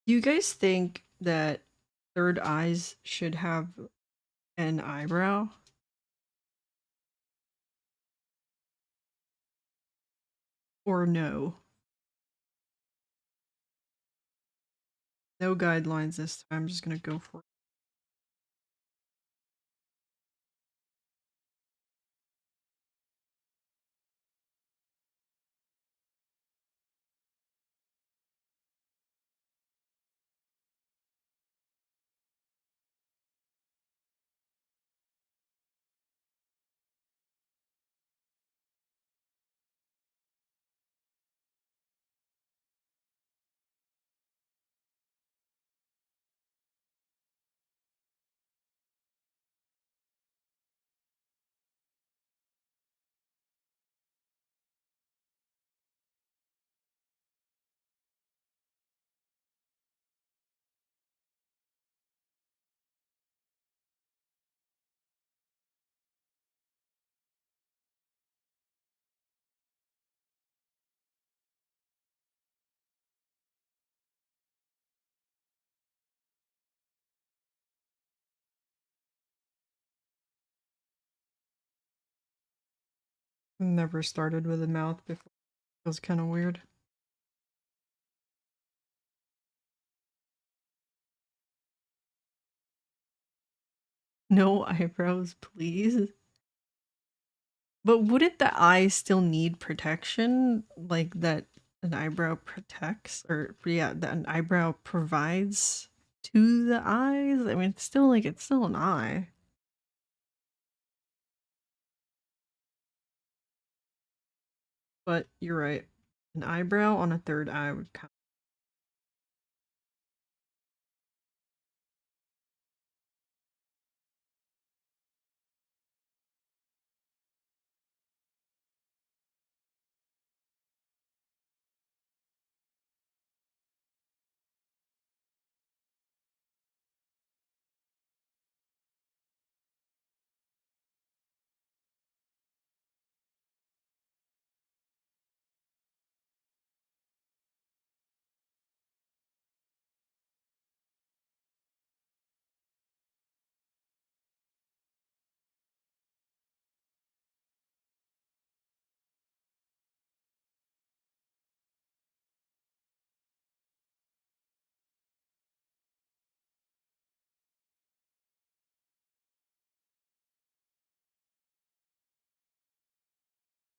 A: Do you guys think that third eyes should have an eyebrow? Or no? No guidelines this time. I'm just gonna go for it. Never started with a mouth before. Feels kind of weird. No eyebrows, please. But wouldn't the eyes still need protection? Like that an eyebrow protects? Or, yeah, that an eyebrow provides to the eyes? I mean, it's still an eye. But you're right. An eyebrow on a third eye would count.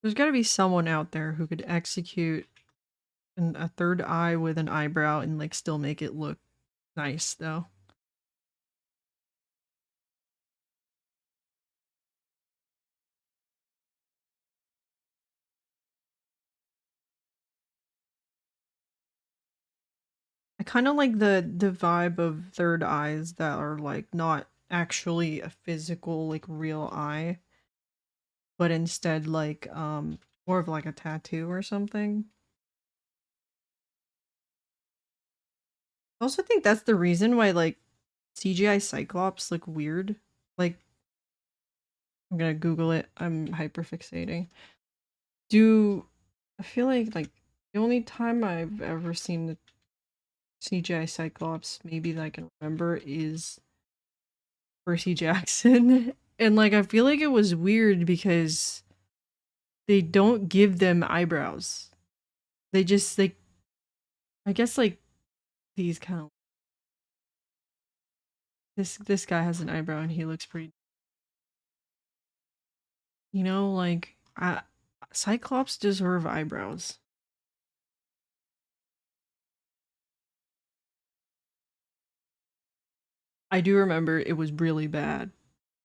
A: There's gotta be someone out there who could execute a third eye with an eyebrow and like still make it look nice though. I kind of like the vibe of third eyes that are like not actually a physical like real eye, but instead like more of like a tattoo or something. I also think that's the reason why like CGI Cyclops look weird. Like I'm gonna Google it. I'm hyperfixating. Do I feel like the only time I've ever seen the CGI Cyclops maybe that I can remember is Percy Jackson. And like I feel like it was weird because they don't give them eyebrows. They just like I guess like these kind of this guy has an eyebrow and he looks pretty, like Cyclops deserve eyebrows. I do remember it was really bad.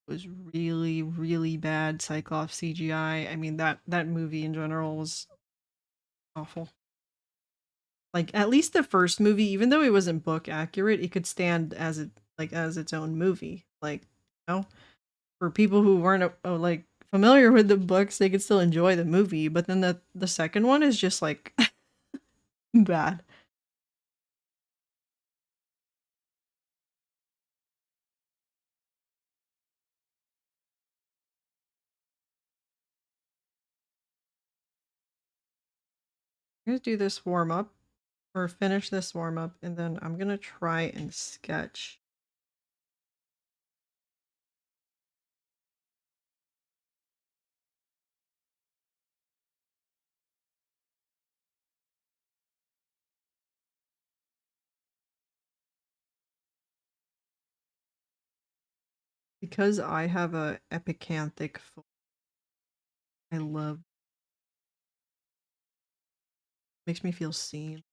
A: It was really really bad Cyclops CGI. I mean that movie in general was awful. Like at least the first movie, even though it wasn't book accurate, it could stand as as its own movie. Like, for people who weren't like familiar with the books, they could still enjoy the movie. But then the second one is just like bad. I'm gonna do this warm up or finish this warm up, and then I'm gonna try and sketch. Because I have a epicanthic foot, I love makes me feel seen.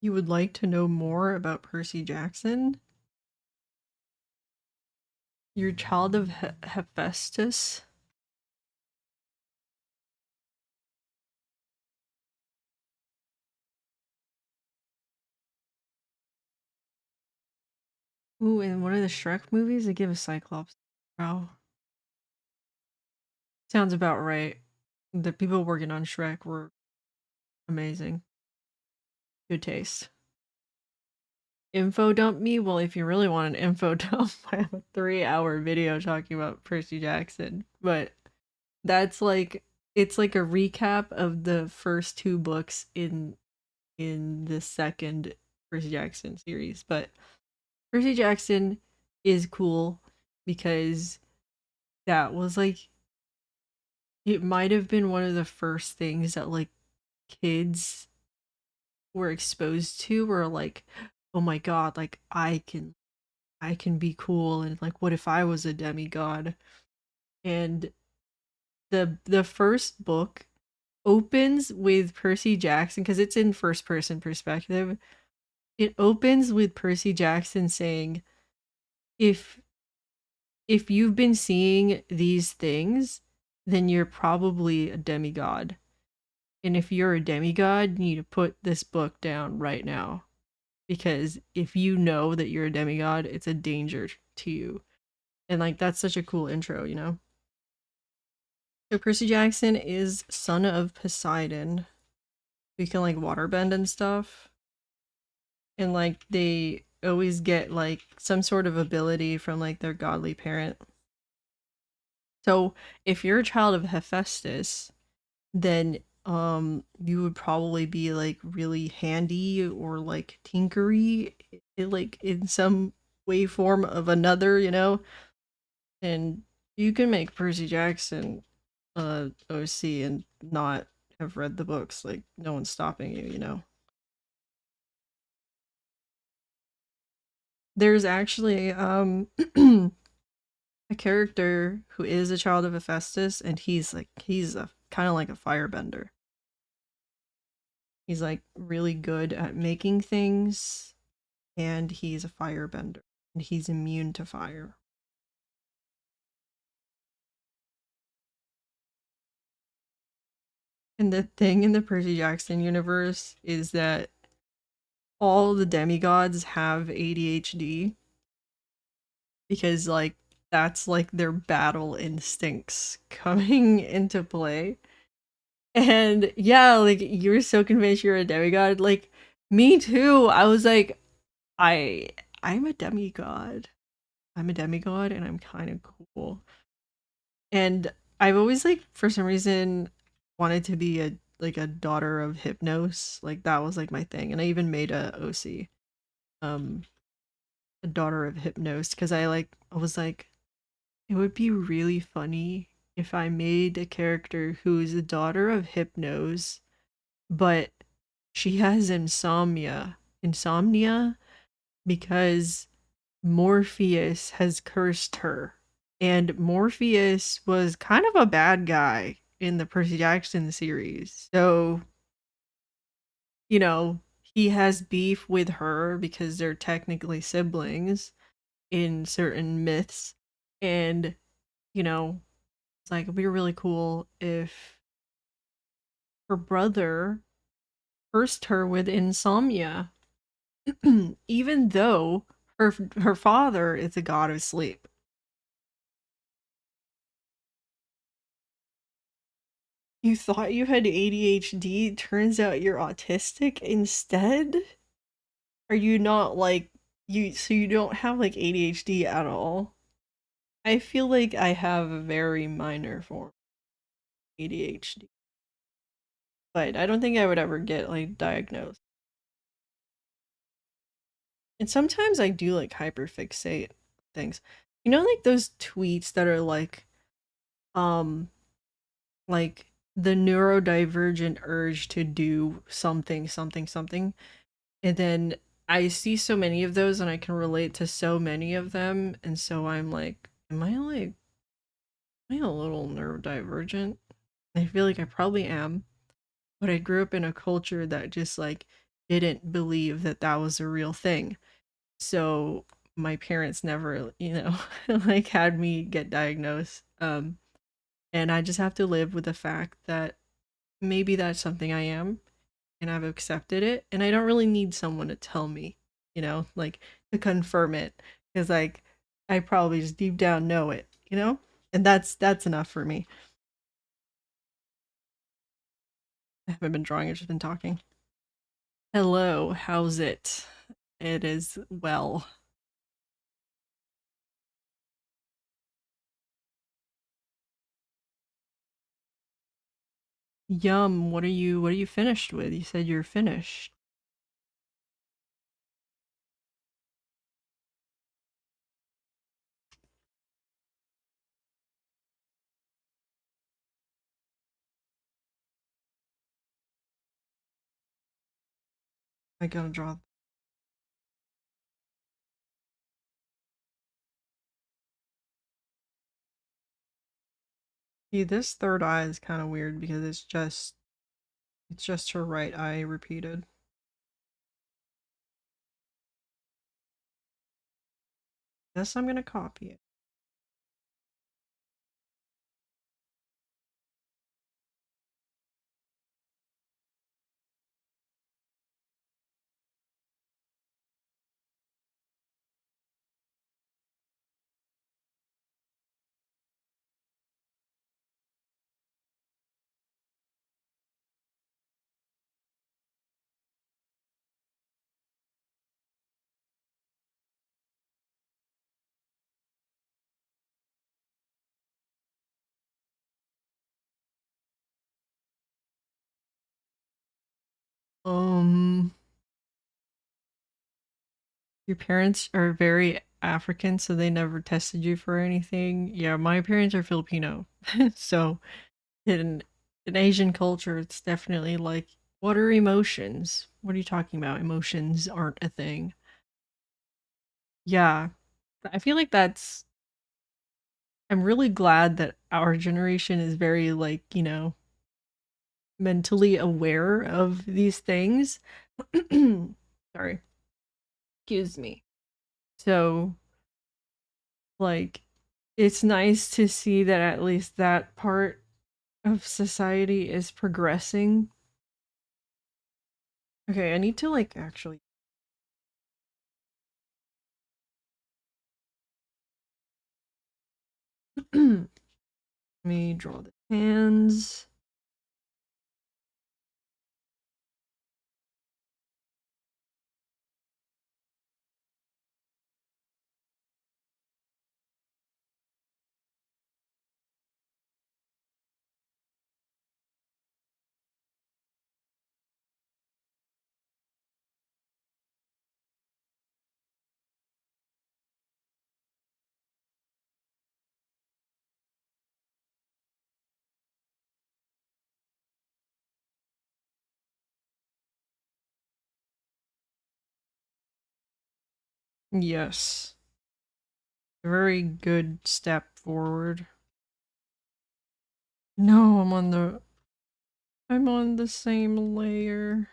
A: You would like to know more about Percy Jackson? Your child of Hephaestus? Ooh, in one of the Shrek movies, they give a Cyclops. Wow. Sounds about right. The people working on Shrek were amazing. Good taste. Info dump me? Well, if you really want an info dump, I have a 3-hour video talking about Percy Jackson. But that's like it's like a recap of the first two books in the second Percy Jackson series. But Percy Jackson is cool because that was like it might have been one of the first things that like kids were exposed to were like, oh my god, like I can be cool and like what if I was a demigod? And the first book opens with Percy Jackson because it's in first person perspective. It opens with Percy Jackson saying, if if you've been seeing these things, then you're probably a demigod. And if you're a demigod, you need to put this book down right now. Because if you know that you're a demigod, it's a danger to you. And like that's such a cool intro, you know? So Percy Jackson is son of Poseidon. He can like waterbend and stuff. And like they always get like some sort of ability from like their godly parent. So if you're a child of Hephaestus, then you would probably be like really handy or like tinkery like in some way form of another, you know? And you can make Percy Jackson OC and not have read the books. Like no one's stopping you, you know. There's actually a character who is a child of Hephaestus and he's a kind of like a firebender. He's like really good at making things and he's a firebender and he's immune to fire. And the thing in the Percy Jackson universe is that all the demigods have ADHD because like that's like their battle instincts coming into play. And yeah, like you're so convinced you're a demigod. Like me too. I was like, I'm a demigod. I'm a demigod and I'm kind of cool. And I've always like for some reason wanted to be a like a daughter of Hypnos. Like that was like my thing. And I even made a OC. Um a daughter of Hypnos because I was like it would be really funny if I made a character who is a daughter of Hypnos, but she has insomnia because Morpheus has cursed her. And Morpheus was kind of a bad guy in the Percy Jackson series. So, you know, he has beef with her because they're technically siblings in certain myths. And, you know, it's like it'd be really cool if her brother cursed her with insomnia, even though her father is a god of sleep. You thought you had ADHD, turns out you're autistic instead? Are you not like so you don't have like ADHD at all? I feel like I have a very minor form of ADHD, but I don't think I would ever get like diagnosed. And sometimes I do like hyperfixate things. You know, like those tweets that are um, like the neurodivergent urge to do something, something, something. And then I see so many of those and I can relate to so many of them. And so I'm like, am I a little neurodivergent? I feel like I probably am. But I grew up in a culture that just like didn't believe that that was a real thing. So my parents never, like had me get diagnosed. And I just have to live with the fact that maybe that's something I am, and I've accepted it, and I don't really need someone to tell me, like to confirm it, because like I probably just deep down know it, and that's enough for me. I haven't been drawing, I've just been talking. Hello, how's it? It is well. Yum. What are you finished with? You said you're finished. I gotta draw. See, this third eye is kind of weird because it's just her right eye repeated. Guess I'm gonna copy it. Um, your parents are very African, so they never tested you for anything. Yeah, my parents are Filipino. So in Asian culture, it's definitely like, what are emotions? What are you talking about? Emotions aren't a thing. Yeah. I feel like I'm really glad that our generation is very like, mentally aware of these things. Sorry. Excuse me. So, like, it's nice to see that at least that part of society is progressing. Okay, I need to like actually let me draw the hands. Yes. A very good step forward. No, I'm on the same layer.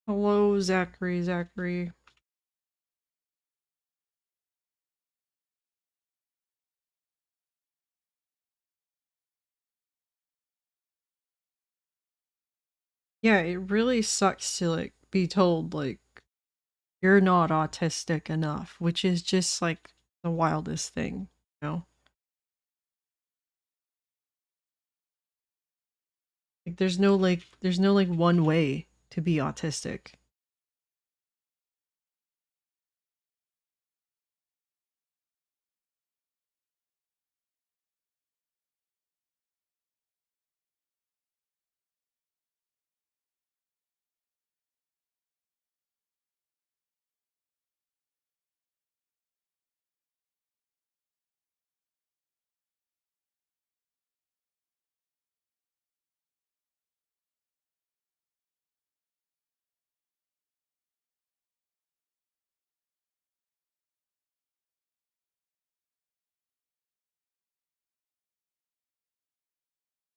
A: Hello, Zachary, Zachary. Yeah, it really sucks to like be told like you're not autistic enough, which is just like the wildest thing, you know? Like there's no like one way to be autistic.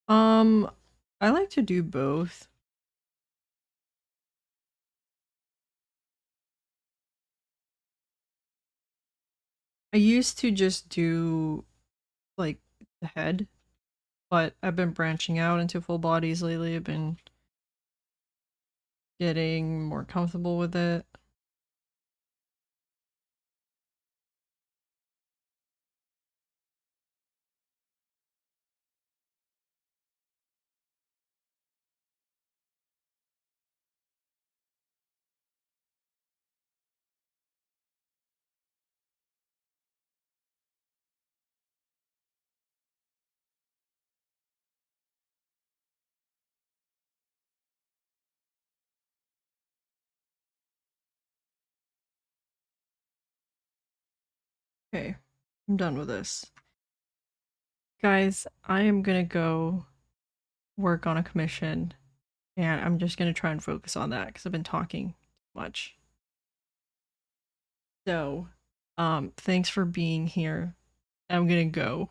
A: Um I like to do both. I used to just do like the head, but I've been branching out into full bodies lately. I've been getting more comfortable with it. Okay, I'm done with this. Guys, I am gonna go work on a commission and I'm just gonna try and focus on that because I've been talking too much. So, thanks for being here. I'm gonna go.